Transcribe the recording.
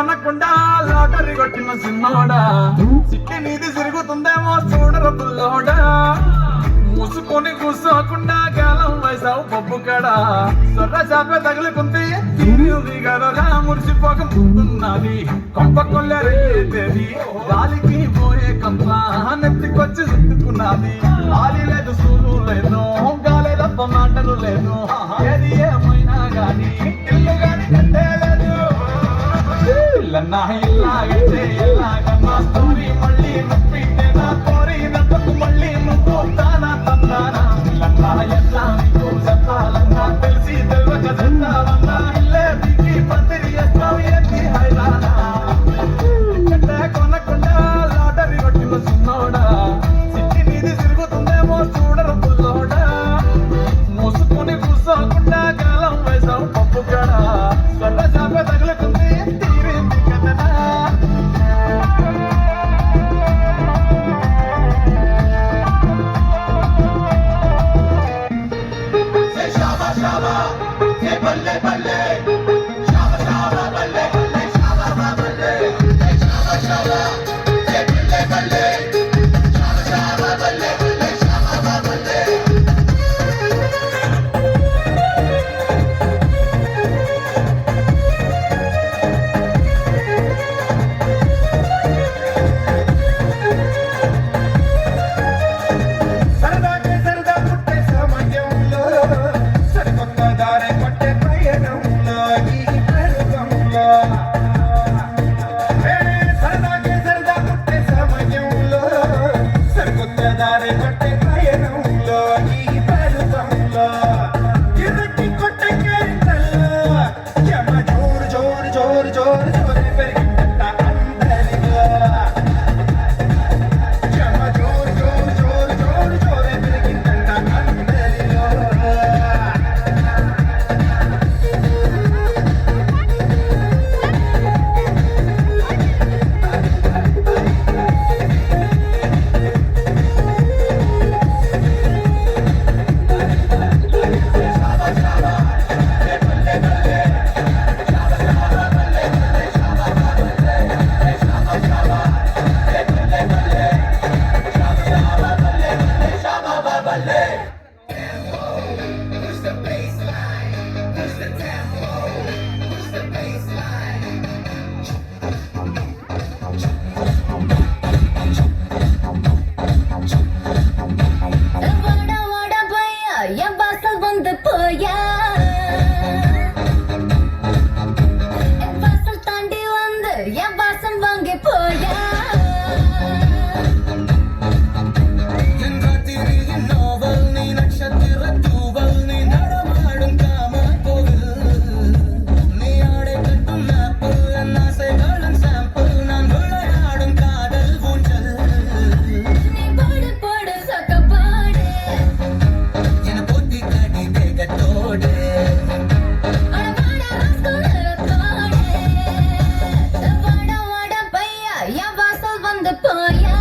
కొనకుండా లాటరీ కొట్టిన సిన్నోడా సిట్టి నీది తిరుగుతుందేమో చూడరు పుల్లోడా మూసుకొని కూర్చోకుండా గాలం వేసావు పప్పు కడా సొర్ర చాప తగులుకుంది తీరుది గదరా మురిసిపోకున్నది కొంప కొల్లరేది గాలికి పోయే కంప నెత్తికొచ్చి చుట్టుకున్నది గాలి లేదు సూలు లేదు గాలి తప్ప మాటలు లేదు ఏది ఏమైనా గాని ఇల్లు గాని కట్టేలేదు ఇల్లన్నా ఇల్లాగంటే ఎలాగన్నా స్టోరీ మళ్ళీ నొప్పితే నా కోరి నవ్వకు మళ్ళీ నువ్వు తానా తందానా ఇల్లన్నా ఎట్లా నీకు చెప్పాలన్నా తెలిసి తెలియక చెప్తావన్నా ఇల్లే దిగి పందిరి చేస్తావు ఏంటి హైరానా కట్టే కొనకుండా లాటరీ కొట్టిన సున్నోడా సిట్టి నీది తిరుగుతుందేమో చూడరు పుల్లోడా మూసుకొని కూర్చోకుండా గాలం వేసావు పప్పు కడా సొల్ల చాప తగులుకుంది తీరింది కదనా బల్లే బల్లే షాబా షాబా బల్లే బల్లే షాబా బల్లే షాబా షాబా బల్లే బల్లే షాబా షాబా బల్లే బల్లే షాబా బల్లే సరదాకే సరదా పుట్టే సమయంలో సరికొత్త దారి పట్టే ప్రయాణంలో ఈ ప్రయోగంలో సరదాకే సరదా పుట్టే సమయంలో సరికొత్త దారి పట్టే ప్రయాణంలో ఈ ప్రయోగంలో గిరకి కొట్టే కేరింతల్లో యమ జోరు జోరు జోరు జోరు జోరు పెరిగిందంట అందరిలో యమ జోరు జోరు జోరు జోరు జోరు పెరిగిందంట అందరిలో ஓட ஓட பையா என் வாசல் வந்து போயா என் வாசல் தாண்டி வந்து என் வாசம் வாங்கி போயா நீ போடு போடு சொக்க போடு அட வாடா ராஸ்கோலத்தோடு ஓட ஓட பையா என் வாசல் வந்து போயா